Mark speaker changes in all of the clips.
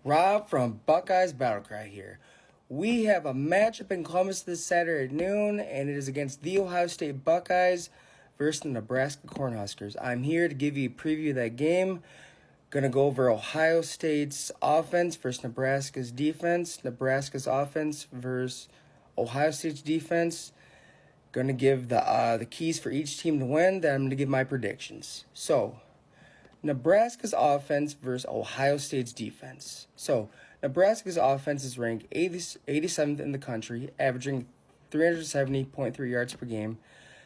Speaker 1: Rob from Buckeyes Battlecry here. We have a matchup in Columbus this Saturday at noon, and it is against the Ohio State Buckeyes versus the Nebraska Cornhuskers. I'm here to give you a preview of that game. Going to go over Ohio State's offense versus Nebraska's defense, Nebraska's offense versus Ohio State's defense. Going to give the keys for each team to win. Then I'm going to give my predictions. So, Nebraska's offense versus Ohio State's defense. So, Nebraska's offense is ranked 87th in the country, averaging 370.3 yards per game.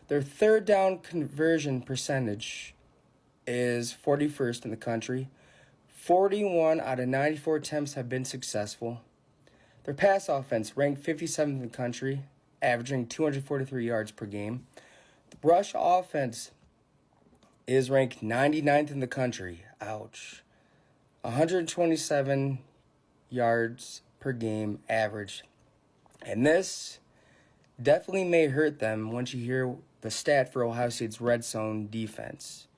Speaker 1: Their third down conversion percentage is 41st in the country. 41 out of 94 attempts have been successful. Their pass offense ranked 57th in the country, averaging 243 yards per game. The rush offense is ranked 99th in the country. Ouch. 127 yards per game average. And this definitely may hurt them once you hear the stat for Ohio State's red zone defense.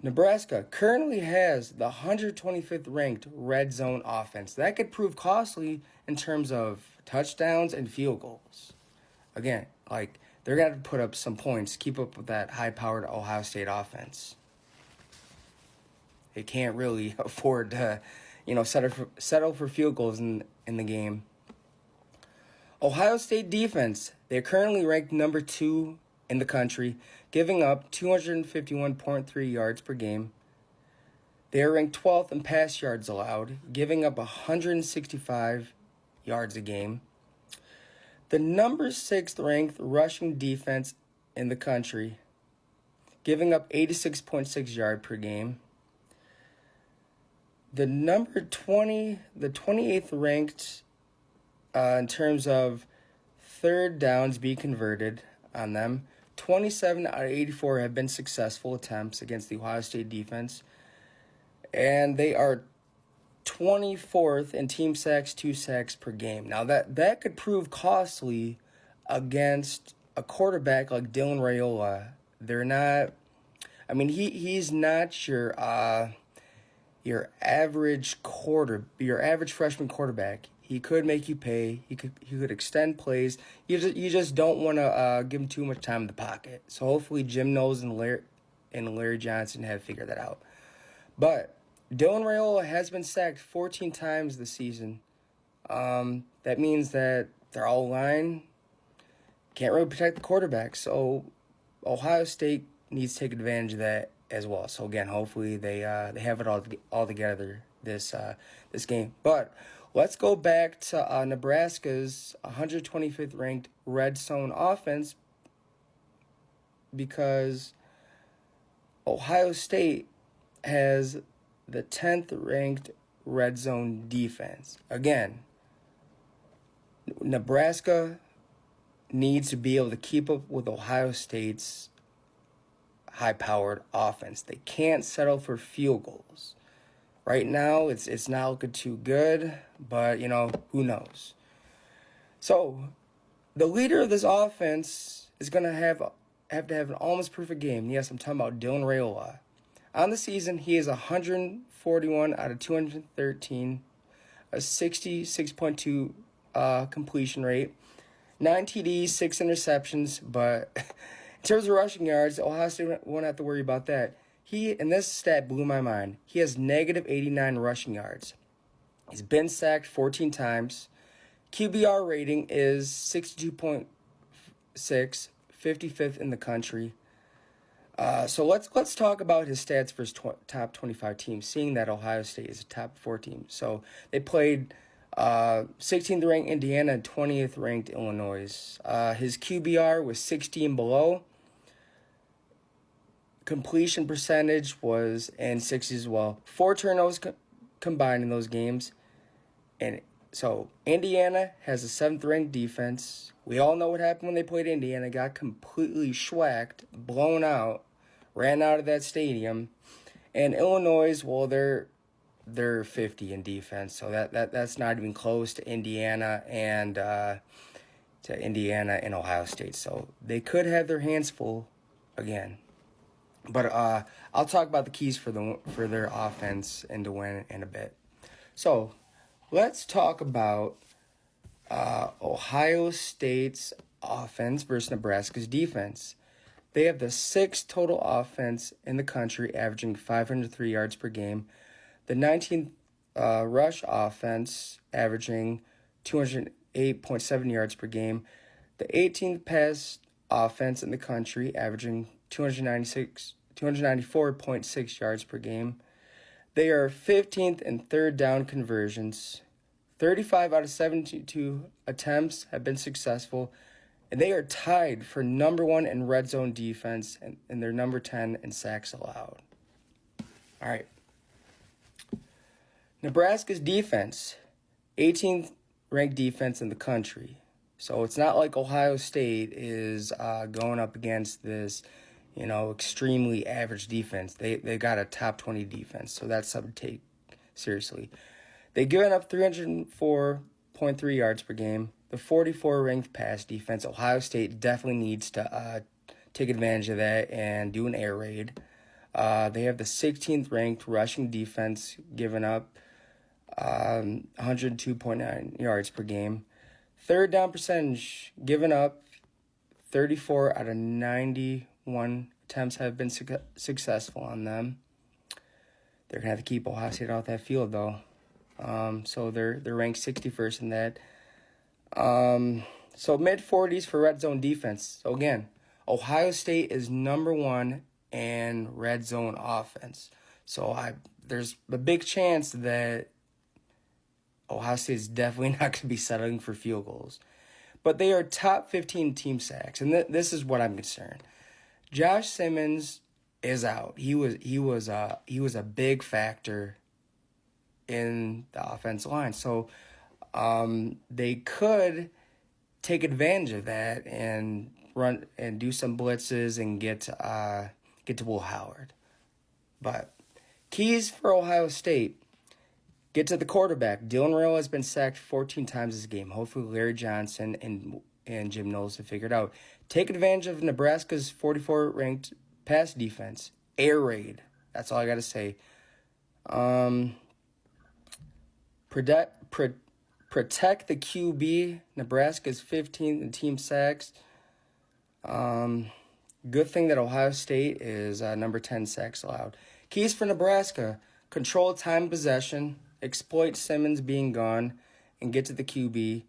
Speaker 1: Nebraska currently has the 125th ranked red zone offense. That could prove costly in terms of touchdowns and field goals. Again, they're going to have to put up some points, keep up with that high-powered Ohio State offense. They can't really afford to, settle for field goals in the game. Ohio State defense, they're currently ranked number 2 in the country, giving up 251.3 yards per game. They are ranked 12th in pass yards allowed, giving up 165 yards a game. The number 6th ranked rushing defense in the country, giving up 86.6 yards per game. The 28th ranked in terms of third downs being converted on them. 27 out of 84 have been successful attempts against the Ohio State defense. And they are 24th in team sacks, 2 sacks per game. Now, that could prove costly against a quarterback like Dylan Raiola. They're not... he's not your average freshman quarterback. He could make you pay. He could extend plays. You just don't want to give him too much time in the pocket. So hopefully Jim Knowles and Larry Johnson have figured that out. But Dylan Raiola has been sacked 14 times this season. That means that their O-line can't really protect the quarterback. So Ohio State needs to take advantage of that as well. So again, hopefully they have it all together this game. But let's go back to Nebraska's 125th ranked red zone offense, because Ohio State has the 10th ranked red zone defense. Again, Nebraska needs to be able to keep up with Ohio State's high-powered offense. They can't settle for field goals. Right now, it's not looking too good, but, who knows? So, the leader of this offense is going to have to have an almost perfect game. Yes, I'm talking about Dylan Raiola. On the season, he is 141 out of 213, a 66.2 completion rate, 9 TDs, 6 interceptions, but in terms of rushing yards, Ohio State won't have to worry about that. And this stat blew my mind, he has negative 89 rushing yards. He's been sacked 14 times. QBR rating is 62.6, 55th in the country. So let's talk about his stats for his top 25 teams, seeing that Ohio State is a top 4 team. So they played 16th ranked Indiana and 20th ranked Illinois. His QBR was 16 below. Completion percentage was in 60s as well. 4 turnovers combined in those games. And so Indiana has a 7th ranked defense. We all know what happened when they played Indiana. Got completely shellacked, blown out, ran out of that stadium. And Illinois, well, they're 50 in defense, so that's not even close to Indiana and Ohio State. So they could have their hands full again. But I'll talk about the keys for their offense and to win in a bit. So let's talk about Ohio State's offense versus Nebraska's defense. They have the sixth total offense in the country, averaging 503 yards per game. The 19th rush offense, averaging 208.7 yards per game. The 18th pass offense in the country, averaging 294.6 yards per game. They are 15th in third down conversions. 35 out of 72 attempts have been successful, and they are tied for number 1 in red zone defense, and they're number 10 in sacks allowed. All right. Nebraska's defense, 18th ranked defense in the country. So it's not like Ohio State is going up against this, extremely average defense. They got a top 20 defense, so that's something to take seriously. They've given up 304.3 yards per game. The 44 ranked pass defense. Ohio State definitely needs to take advantage of that and do an air raid. They have the 16th ranked rushing defense, giving up 102.9 yards per game. Third down percentage, given up 34 out of 91 attempts have been successful on them. They're going to have to keep Ohio State off that field, though. So they're ranked 61st in that. So mid-40s for red zone defense. So again, Ohio State is number 1 in red zone offense. So there's a big chance that Ohio State is definitely not going to be settling for field goals. But they are top 15 team sacks, and this is what I'm concerned. Josh Simmons is out. He was a big factor in the offensive line. So they could take advantage of that and run and do some blitzes and get to Will Howard. But keys for Ohio State. Get to the quarterback. Dylan Raiola has been sacked 14 times this game. Hopefully Larry Johnson and Jim Knowles have figured out. Take advantage of Nebraska's 44th ranked pass defense. Air raid. That's all I got to say. Protect the QB. Nebraska's 15th in team sacks. Good thing that Ohio State is number 10 sacks allowed. Keys for Nebraska. Control time possession. Exploit Simmons being gone. And get to the QB.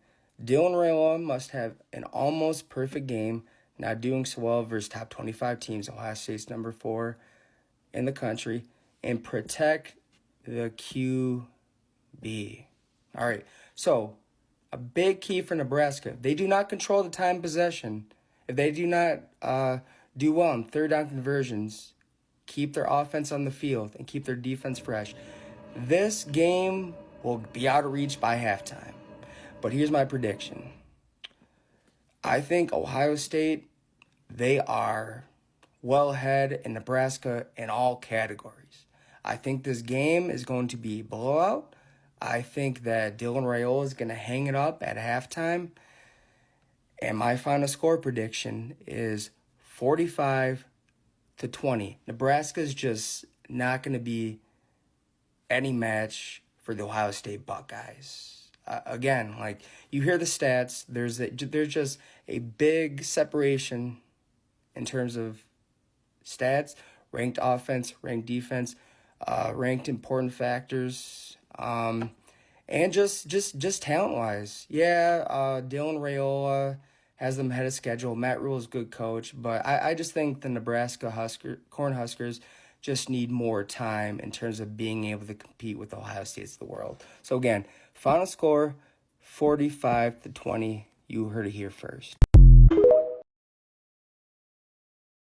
Speaker 1: Dylan Raiola must have an almost perfect game. Not doing so well versus top 25 teams. Ohio State's number 4 in the country. And protect the QB. All right, so a big key for Nebraska. If they do not control the time possession, if they do not do well in third down conversions, keep their offense on the field, and keep their defense fresh, this game will be out of reach by halftime. But here's my prediction. I think Ohio State, they are well ahead in Nebraska in all categories. I think this game is going to be a blowout. I think that Dylan Raiola is going to hang it up at halftime. And my final score prediction is 45-20. Nebraska is just not going to be any match for the Ohio State Buckeyes. Again, like you hear the stats, there's just a big separation in terms of stats, ranked offense, ranked defense, ranked important factors, and just talent-wise. Yeah, Dylan Raiola has them ahead of schedule. Matt Rule is a good coach, but I just think the Nebraska Cornhuskers just need more time in terms of being able to compete with the Ohio States of the world. So again, final score 45-20. You heard it here first.